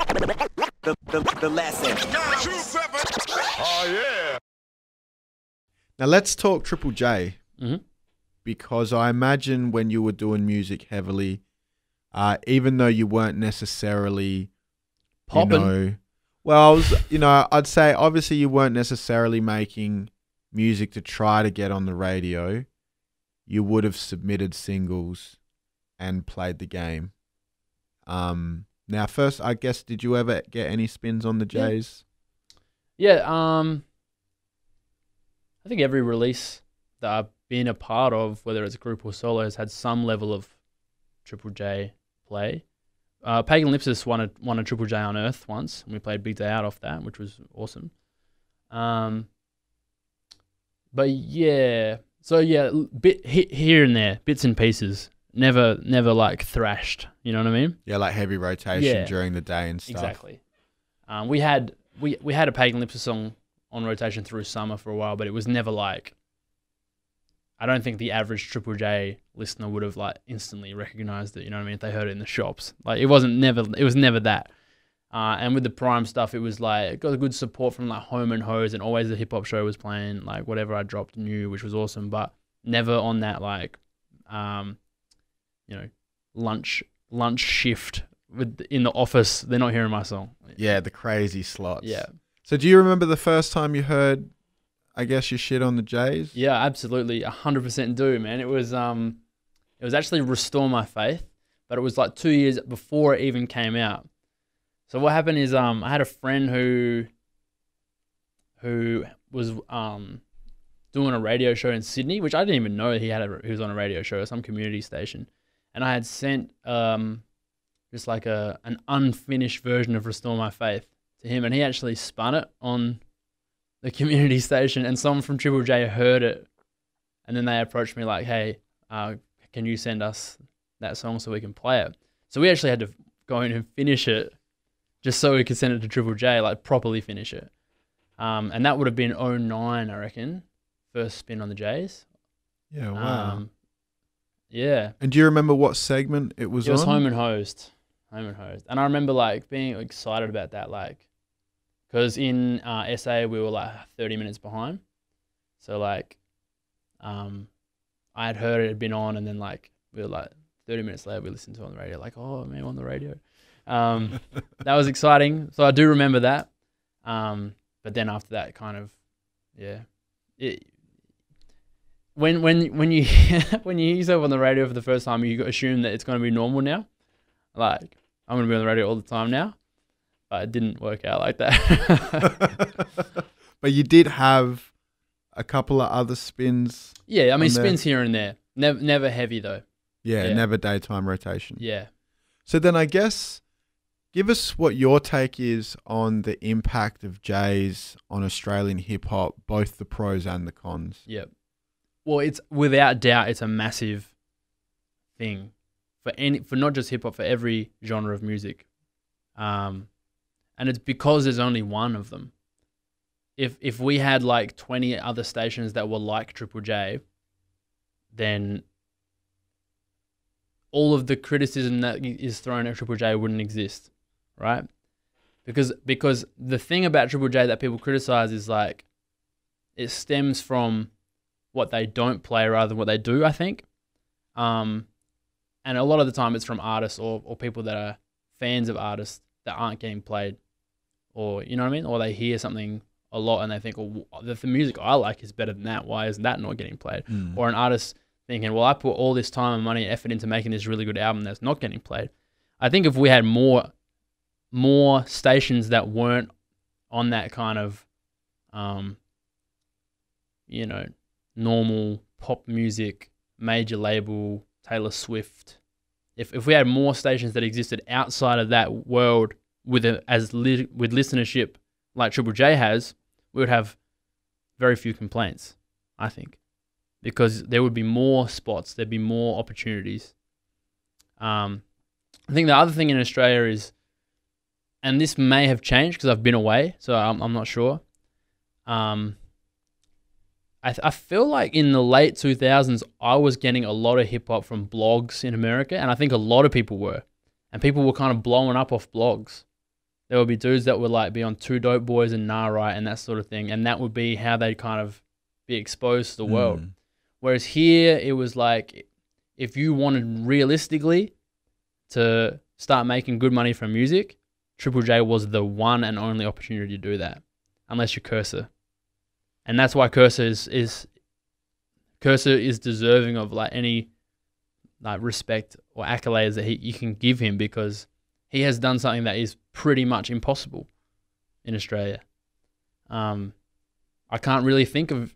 The lesson. Oh, yeah. Now let's talk Triple J. Mm-hmm. Because I imagine when you were doing music heavily, even though you weren't necessarily Popping. I'd say obviously you weren't necessarily making music to try to get on the radio. You would have submitted singles and played the game. Now, first, I guess, did you ever get any spins on the Jays? Yeah. I think every release that I've been a part of, whether it's group or solo, has had some level of Triple J play. Pagan Lipsis won a Triple J on Earth once, and we played Big Day Out off that, which was awesome. But yeah, so yeah, bit here and there, bits and pieces. Never like thrashed. You know what I mean? Yeah, like heavy rotation during the day and stuff. Exactly. We had a Pagan Lipsis song on rotation through summer for a while, but it was never like. I don't think the average Triple J listener would have like instantly recognized it. You know what I mean? If they heard it in the shops, like it was never that. And with the Prime stuff, it was like it got a good support from like Home and Hose, and always the hip hop show was playing like whatever I dropped new, which was awesome. But never on that like, lunch shift in the office. They're not hearing my song. Yeah, the crazy slots. Yeah. So do you remember the first time you heard, I guess, your shit on the Jays? Yeah, absolutely, 100% do, man. It was actually Restore My Faith, but it was like 2 years before it even came out. So what happened is I had a friend who was doing a radio show in Sydney, which I didn't even know he was on a radio show at some community station, and I had sent just like an unfinished version of Restore My Faith to him, and he actually spun it on the community station, and someone from Triple J heard it, and then they approached me like, hey, can you send us that song so we can play it? So we actually had to go in and finish it just so we could send it to Triple J, like properly finish it. And that would have been 2009, I reckon, first spin on the Jays. Yeah, wow. Yeah. And do you remember what segment it was on? It was Home and Hosed. And I remember like being excited about that, like, because in SA we were like 30 minutes behind. So like, I had heard it had been on, and then like we were like 30 minutes later we listened to it on the radio, like, oh man, on the radio. That was exciting. So I do remember that. But then after that, kind of, yeah. When you when you hear yourself on the radio for the first time, you assume that it's going to be normal now. Like, I'm going to be on the radio all the time now. But it didn't work out like that. But you did have a couple of other spins. Yeah, I mean, spins here and there. Never heavy, though. Yeah, never daytime rotation. Yeah. So then I guess, give us what your take is on the impact of Jays on Australian hip-hop, both the pros and the cons. Yep. Well, it's without doubt, it's a massive thing for not just hip-hop, for every genre of music. And it's because there's only one of them. If we had like 20 other stations that were like Triple J, then all of the criticism that is thrown at Triple J wouldn't exist, right? Because the thing about Triple J that people criticize is like, it stems from what they don't play rather than what they do, I think. And a lot of the time it's from artists or people that are fans of artists that aren't getting played. Or, you know what I mean? Or they hear something a lot and they think, well, the music I like is better than that. Why isn't that not getting played? Or an artist thinking, well, I put all this time and money and effort into making this really good album that's not getting played. I think if we had more stations that weren't on that kind of, normal pop music, major label, Taylor Swift, if we had more stations that existed outside of that world with listenership like Triple J has, we would have very few complaints, I think, because there would be more spots, there'd be more opportunities. I think the other thing in Australia is, and this may have changed because I've been away, so I'm not sure. I feel like in the late 2000s, I was getting a lot of hip hop from blogs in America, and I think a lot of people were. And people were kind of blowing up off blogs. There would be dudes that would like be on Two Dope Boys and Nah Right and that sort of thing, and that would be how they'd kind of be exposed to the world. Whereas here, it was like, if you wanted realistically to start making good money from music, Triple J was the one and only opportunity to do that, unless you're Cursor. And that's why Cursor is deserving of like any like respect or accolades that you can give him, because he has done something that is pretty much impossible in Australia. I can't really think of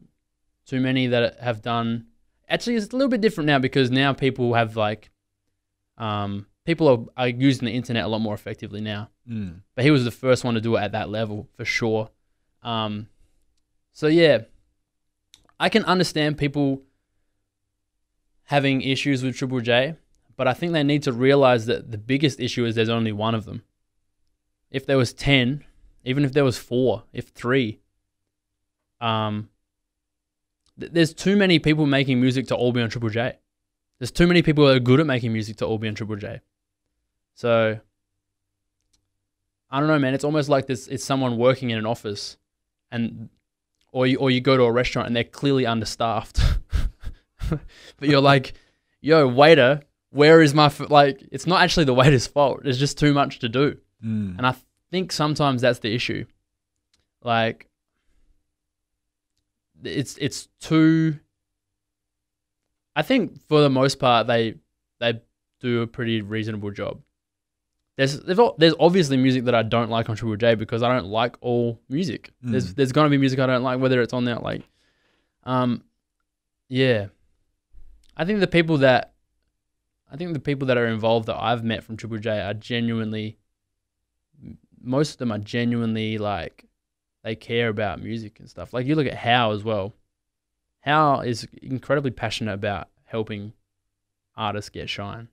too many that have done. Actually, it's a little bit different now, because now people have like, people are using the internet a lot more effectively now. But he was the first one to do it at that level for sure. So yeah, I can understand people having issues with Triple J, but I think they need to realize that the biggest issue is there's only one of them. If there was 10, even if there was 4, if 3, there's too many people making music to all be on Triple J. There's too many people that are good at making music to all be on Triple J. So I don't know, man. It's almost like this. It's someone working in an office, or you go to a restaurant and they're clearly understaffed, but you're like, "Yo, waiter, where is my like?" It's not actually the waiter's fault. There's just too much to do, and I think sometimes that's the issue. Like, it's too. I think for the most part they do a pretty reasonable job. There's obviously music that I don't like on Triple J, because I don't like all music. There's gonna be music I don't like, whether it's on there like, yeah. I think the people that are involved that I've met from Triple J are genuinely, most of them are genuinely like, they care about music and stuff. Like, you look at How as well. How is incredibly passionate about helping artists get shine.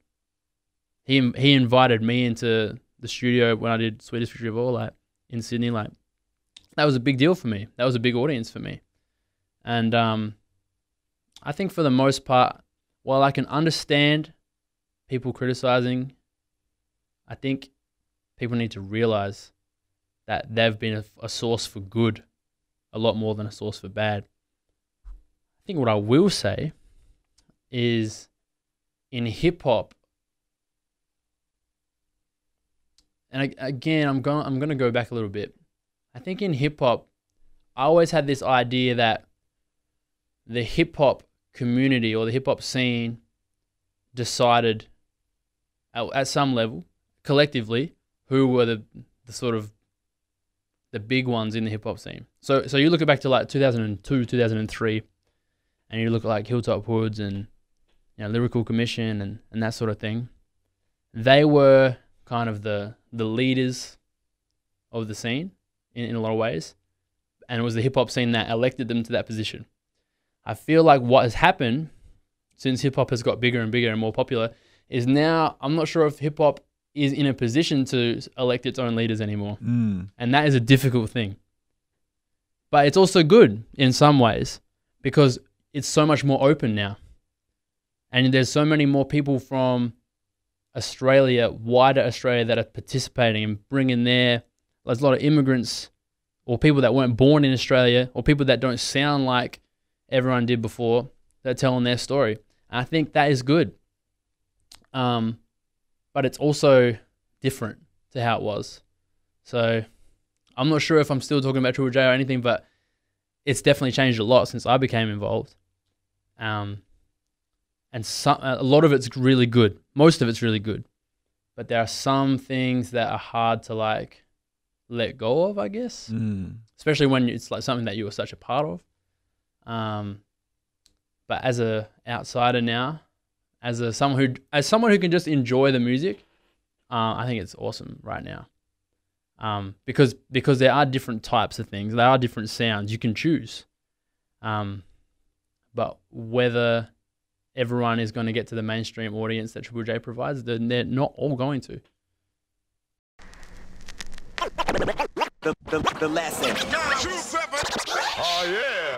He invited me into the studio when I did Sweetest Victory of All, like in Sydney. Like, that was a big deal for me. That was a big audience for me. And I think for the most part, while I can understand people criticizing, I think people need to realize that they've been a source for good a lot more than a source for bad. I think what I will say is, in hip hop, and again, I'm gonna go back a little bit. I think in hip hop, I always had this idea that the hip hop community or the hip hop scene decided at some level, collectively, who were the sort of the big ones in the hip hop scene. So you look back to like 2002, 2003, and you look at like Hilltop Hoods and, you know, Lyrical Commission and that sort of thing. They were kind of the leaders of the scene in a lot of ways, and it was the hip hop scene that elected them to that position. I feel like what has happened since hip hop has got bigger and bigger and more popular is now I'm not sure if hip hop is in a position to elect its own leaders anymore. And that is a difficult thing. But it's also good in some ways, because it's so much more open now. And there's so many more people from Australia, wider Australia, that are participating and bringing there's a lot of immigrants or people that weren't born in Australia or people that don't sound like everyone did before. They're telling their story. And I think that is good. But it's also different to how it was. So I'm not sure if I'm still talking about Triple J or anything, but it's definitely changed a lot since I became involved. And a lot of it's really good. Most of it's really good. But there are some things that are hard to like let go of, I guess. Especially when it's like something that you were such a part of. But as a outsider now, as someone who can just enjoy the music, I think it's awesome right now. Because there are different types of things, there are different sounds you can choose. But whether everyone is going to get to the mainstream audience that Triple J provides, then they're not all going to. The lesson. Oh yeah.